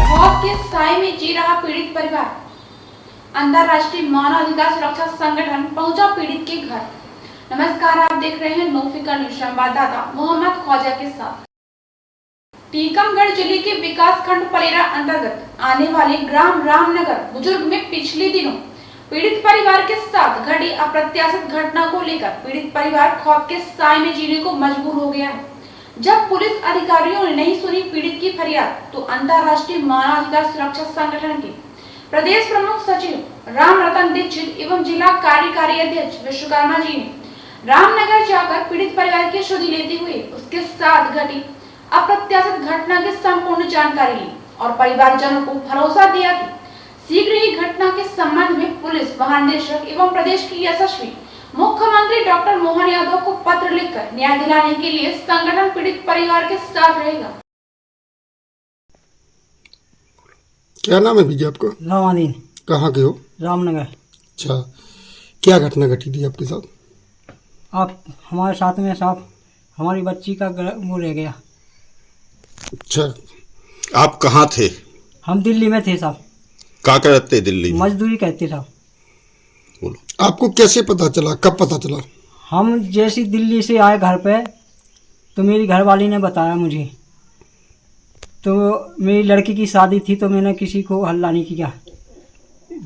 खौफ के साए में जी रहा पीड़ित परिवार। अंतर्राष्ट्रीय मानवाधिकार सुरक्षा संगठन पहुंचा पीड़ित के घर। नमस्कार, आप देख रहे हैं नो फिकर न्यूज। संवाददाता मोहम्मद ख्वाजा के साथ। टीकमगढ़ जिले के विकास खंड पलेरा अंतर्गत आने वाले ग्राम रामनगर बुजुर्ग में पिछले दिनों पीड़ित परिवार के साथ घटी अप्रत्याशित घटना को लेकर पीड़ित परिवार खौफ के साए में जीने को मजबूर हो गया है। जब पुलिस अधिकारियों ने नहीं सुनी पीड़ित की फरियाद, तो अंतर्राष्ट्रीय मानवाधिकार सुरक्षा संगठन के प्रदेश प्रमुख सचिव राम रतन दीक्षित एवं जिला कार्यकारी अध्यक्ष विश्वकर्मा जी ने रामनगर जाकर पीड़ित परिवार की सुधि लेते हुए उसके साथ घटी अप्रत्याशित घटना की संपूर्ण जानकारी ली और परिवारजनों को भरोसा दिया कि शीघ्र ही घटना के संबंध में पुलिस महानिदेशक एवं प्रदेश की यशस्वी मुख्यमंत्री डॉक्टर मोहन यादव को पत्र लिखकर न्याय दिलाने के लिए संगठन पीड़ित परिवार के साथ रहेगा। क्या नाम है भैया आपका? रामादीन। कहाँ के हो? रामनगर। अच्छा, क्या घटना घटी थी आपके साथ? आप हमारे साथ में साहब हमारी बच्ची का वो रह गया। अच्छा, आप कहाँ थे? हम दिल्ली में थे साहब। क्या करते दिल्ली में? मजदूरी करते साहब। बोलो। आपको कैसे पता चला, कब पता चला? हम जैसे दिल्ली से आए घर पे तो मेरी घरवाली ने बताया मुझे। तो मेरी लड़की की शादी थी तो मैंने किसी को हल्ला नहीं किया।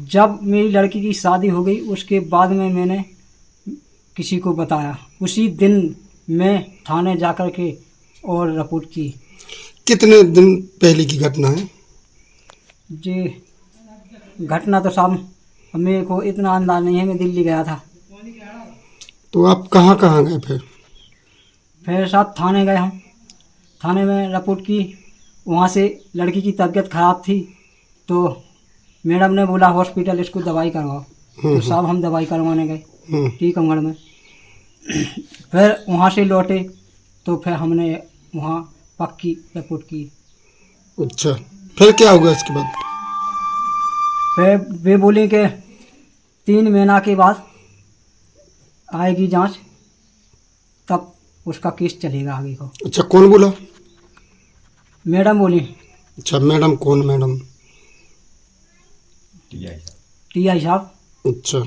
जब मेरी लड़की की शादी हो गई उसके बाद में मैंने किसी को बताया। उसी दिन मैं थाने जाकर के और रिपोर्ट की। कितने दिन पहले की घटना है? जी, घटना तो साहब मेरे को इतना अंदाज नहीं है। मैं दिल्ली गया था। तो आप कहाँ कहाँ गए फिर साहब थाने गए हम। थाने में रिपोर्ट की। वहाँ से लड़की की तबीयत ख़राब थी तो मैडम ने बोला हॉस्पिटल इसको दवाई करवाओ। तो साहब हम दवाई करवाने गए टीकमगढ़ में। फिर वहाँ से लौटे तो फिर हमने वहाँ पक्की रिपोर्ट की। अच्छा, फिर क्या हुआ इसके बाद? फिर वे बोले कि 3 महीना के बाद आएगी जांच, तब उसका केस चलेगा आगे को। अच्छा, कौन बोला? मैडम बोली। अच्छा, मैडम कौन? मैडम टीआई साहब। अच्छा,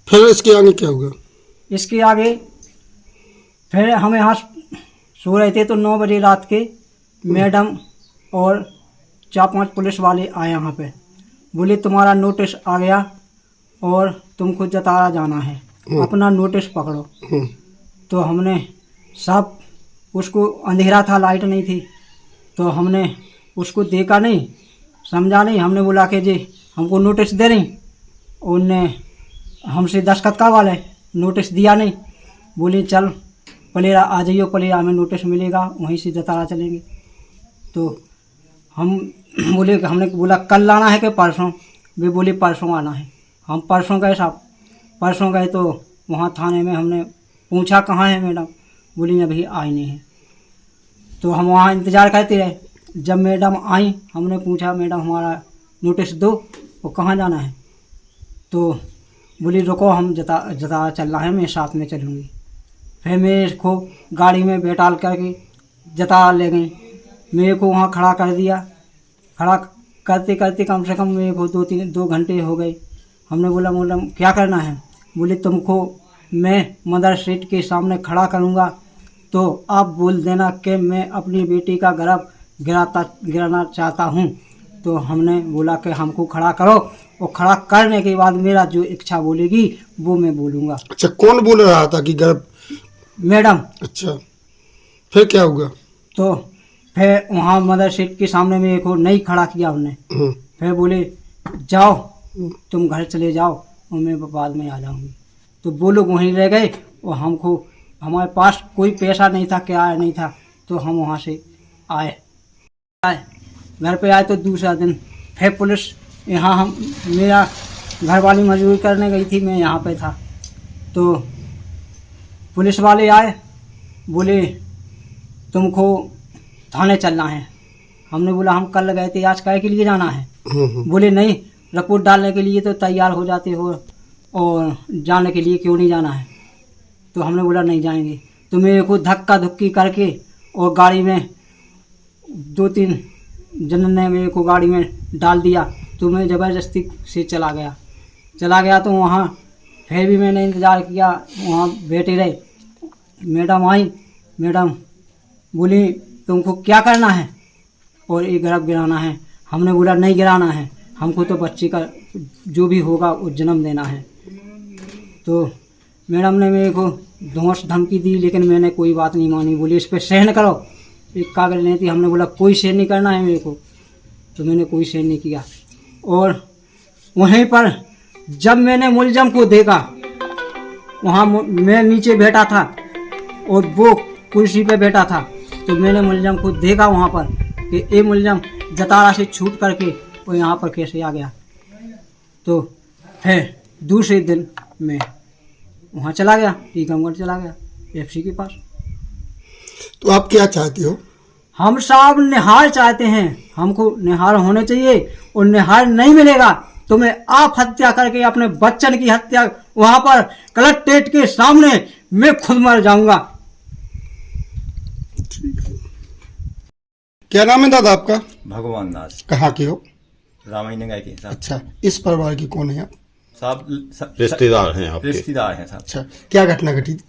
फिर इसके आगे क्या हुआ? इसके आगे फिर हम यहाँ सो रहे थे तो 9 बजे रात के मैडम और 4-5 पुलिस वाले आए यहाँ पे। बोले तुम्हारा नोटिस आ गया और तुमको जतारा जाना है, अपना नोटिस पकड़ो। तो हमने सब उसको अंधेरा था, लाइट नहीं थी, तो हमने उसको देखा नहीं, समझा नहीं। हमने बोला कि जी हमको नोटिस दे रही। उनने हमसे दस्तखत करवा ले, नोटिस दिया नहीं। बोली चल पलेरा आ जाइयो, पलेरा में नोटिस मिलेगा, वहीं से जतारा चलेंगे। तो हम बोले, हमने बोला कल लाना है कि परसों? वे बोले परसों आना है। हम परसों गए साहब। परसों गए तो वहाँ थाने में हमने पूछा कहाँ है मैडम? बोली अभी आई नहीं है। तो हम वहाँ इंतज़ार करते रहे। जब मैडम आई हमने पूछा मैडम हमारा नोटिस दो और कहाँ जाना है? तो बोली रुको हम जता चल रहा है, मैं साथ में चलूँगी। फिर मेरे को गाड़ी में बैठाल करके जता ले गई। मेरे को वहाँ खड़ा कर दिया। खड़ा करते करते कम से कम मेरे को 2 घंटे हो गए। हमने बोला मैडम क्या करना है? बोले तुमको मैं मजिस्ट्रेट के सामने खड़ा करूँगा तो आप बोल देना कि मैं अपनी बेटी का गर्भ गिराना चाहता हूँ। तो हमने बोला कि हमको खड़ा करो और खड़ा करने के बाद मेरा जो इच्छा बोलेगी वो मैं बोलूँगा। अच्छा, कौन बोल रहा था कि गर्भ? मैडम। अच्छा, फिर क्या हुआ? तो फिर वहाँ मजिस्ट्रेट के सामने मेरे को नहीं खड़ा किया उन्होंने। फिर बोले जाओ तुम घर चले जाओ और मैं बाद में आ जाऊँगी। तो वो लोग वहीं रह गए और हमको, हमारे पास कोई पैसा नहीं था, क्या नहीं था, तो हम वहाँ से आए। घर पे आए तो दूसरा दिन फिर पुलिस यहाँ, हम मेरा घरवाली मजदूरी करने गई थी, मैं यहाँ पे था। तो पुलिस वाले आए, बोले तुमको थाने चलना है। हमने बोला हम कल गए थे, आज काहे के लिए जाना है? बोले नहीं, रिपोर्ट डालने के लिए तो तैयार हो जाते हो और जाने के लिए क्यों नहीं जाना है? तो हमने बोला नहीं जाएंगे। तो मेरे को धक्का धुक्की करके और गाड़ी में 2-3 जनों ने मेरे को गाड़ी में डाल दिया, तो मैं ज़बरदस्ती से चला गया। तो वहाँ फिर भी मैंने इंतज़ार किया, वहाँ बैठे रहे। मैडम आई, मैडम बोली तुमको क्या करना है और ये गर्भ गिराना है। हमने बोला नहीं गिराना है, हमको तो बच्चे का जो भी होगा वो जन्म देना है। तो मैडम ने मेरे को धौंस धमकी दी, लेकिन मैंने कोई बात नहीं मानी। बोली इस पर सहन करो, एक कागज़ नहीं थी। हमने बोला कोई सहन नहीं करना है मेरे को, तो मैंने कोई सहन नहीं किया। और वहीं पर जब मैंने मुलजम को देखा, वहाँ मैं नीचे बैठा था और वो कुर्सी पे बैठा था, तो मैंने मुलजम को देखा वहाँ पर कि ये मुलजम जतारा से छूट करके वो यहाँ पर कैसे आ गया। तो फिर दूसरे दिन मैं वहाँ चला गया, टीकमगढ़ चला गया, FC के पास। तो आप क्या चाहते हो? हम साहब निहार चाहते हैं, हमको निहार होने चाहिए, और निहार नहीं मिलेगा तो मैं आप हत्या करके अपने बच्चन की हत्या वहाँ पर कलेक्ट्रेट के सामने मैं खुद मर जाऊंगा। क्या नाम है दादा आपका? भगवान दास, कहाँ के हो? रामायण नगर के साहब। अच्छा, इस परिवार की कौन है आप? साहब रिश्तेदार हैं आपके? रिश्तेदार हैं साहब। अच्छा, क्या घटना घटी थी?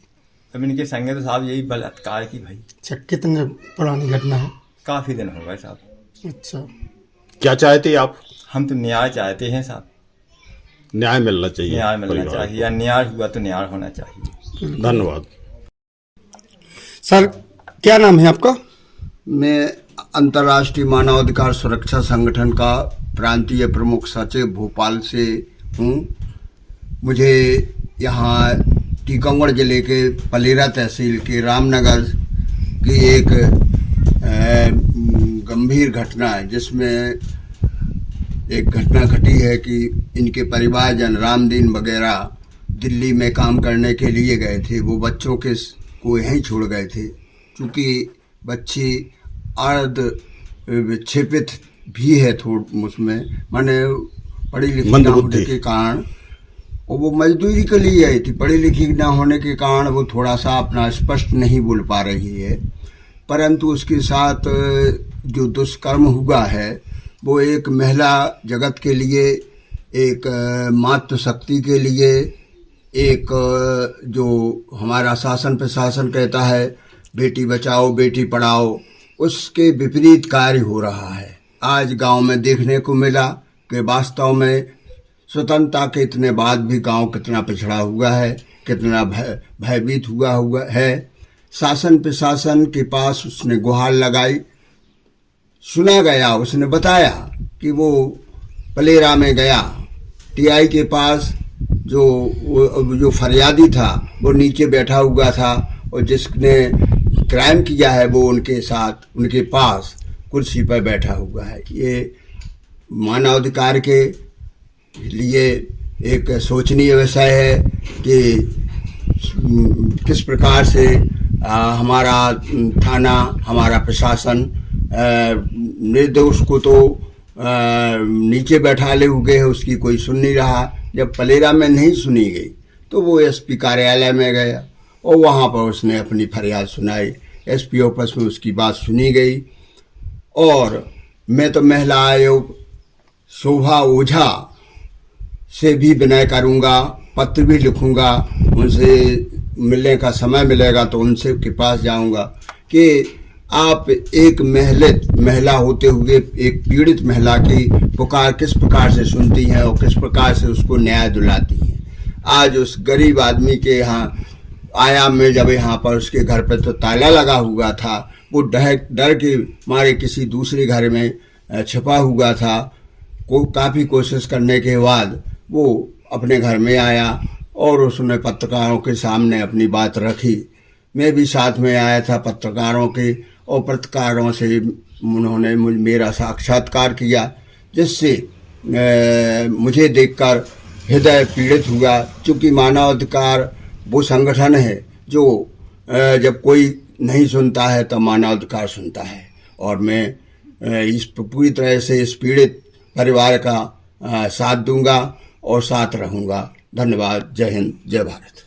अब इनके संगे तो साहब यही बलात्कार की भाई। अच्छा, कितने पुरानी घटना है? काफी दिन हो गए साहब। अच्छा, क्या चाहते आप? हम तो न्याय चाहते हैं साहब, न्याय मिलना चाहिए, न्याय मिलना परिवार चाहिए, या न्याय हुआ तो न्याय होना चाहिए। को। धन्यवाद। सर क्या नाम है आपका? मैं अंतर्राष्ट्रीय मानवाधिकार सुरक्षा संगठन का प्रांतीय प्रमुख सचिव भोपाल से हूँ। मुझे यहाँ टीकमगढ़ जिले के पलेरा तहसील के रामनगर की एक गंभीर घटना है, जिसमें एक घटना घटी है कि इनके परिवारजन रामदीन वगैरह दिल्ली में काम करने के लिए गए थे। वो बच्चों के को यहीं छोड़ गए थे, क्योंकि बच्ची अर्ध विक्षेपित भी है थोड़ा, उसमें माने पढ़ी लिखी ना होने के कारण, और वो मजदूरी के लिए आई थी। पढ़ी लिखी ना होने के कारण वो थोड़ा सा अपना स्पष्ट नहीं बोल पा रही है, परंतु उसके साथ जो दुष्कर्म हुआ है वो एक महिला जगत के लिए, एक मातृशक्ति के लिए, एक जो हमारा शासन प्रशासन कहता है बेटी बचाओ बेटी पढ़ाओ, उसके विपरीत कार्य हो रहा है। आज गांव में देखने को मिला कि वास्तव में स्वतंत्रता के इतने बाद भी गांव कितना पिछड़ा हुआ है, कितना भयभीत हुआ है। शासन प्रशासन के पास उसने गुहार लगाई, सुना गया, उसने बताया कि वो पलेरा में गया, TI के पास जो फरियादी था वो नीचे बैठा हुआ था, और जिसने क्राइम किया है वो उनके साथ उनके पास कुर्सी पर बैठा हुआ है। ये मानवाधिकार के लिए एक सोचनीय विषय है कि किस प्रकार से हमारा थाना, हमारा प्रशासन निर्दोष को तो नीचे बैठा ले हुए है, उसकी कोई सुन नहीं रहा। जब पलेरा में नहीं सुनी गई तो वो SP कार्यालय में गया और वहाँ पर उसने अपनी फरियाद सुनाई। SP ऑफिस में उसकी बात सुनी गई, और मैं तो महिला आयोग शोभा ओझा से भी विनय करूँगा, पत्र भी लिखूँगा, उनसे मिलने का समय मिलेगा तो उनसे के पास जाऊँगा कि आप एक महिला होते हुए एक पीड़ित महिला की पुकार किस प्रकार से सुनती हैं और किस प्रकार से उसको न्याय दिलाती हैं। आज उस गरीब आदमी के यहाँ आया मैं, जब यहाँ पर उसके घर पर तो ताला लगा हुआ था, वो डर के मारे किसी दूसरे घर में छिपा हुआ था। काफ़ी कोशिश करने के बाद वो अपने घर में आया और उसने पत्रकारों के सामने अपनी बात रखी। मैं भी साथ में आया था पत्रकारों के, और पत्रकारों से उन्होंने मेरा साक्षात्कार किया, जिससे मुझे देखकर हृदय पीड़ित हुआ। चूँकि मानवाधिकार वो संगठन है जो जब कोई नहीं सुनता है तो मानवाधिकार सुनता है, और मैं इस पूरी तरह से इस पीड़ित परिवार का साथ दूंगा और साथ रहूंगा। धन्यवाद। जय हिंद, जय भारत।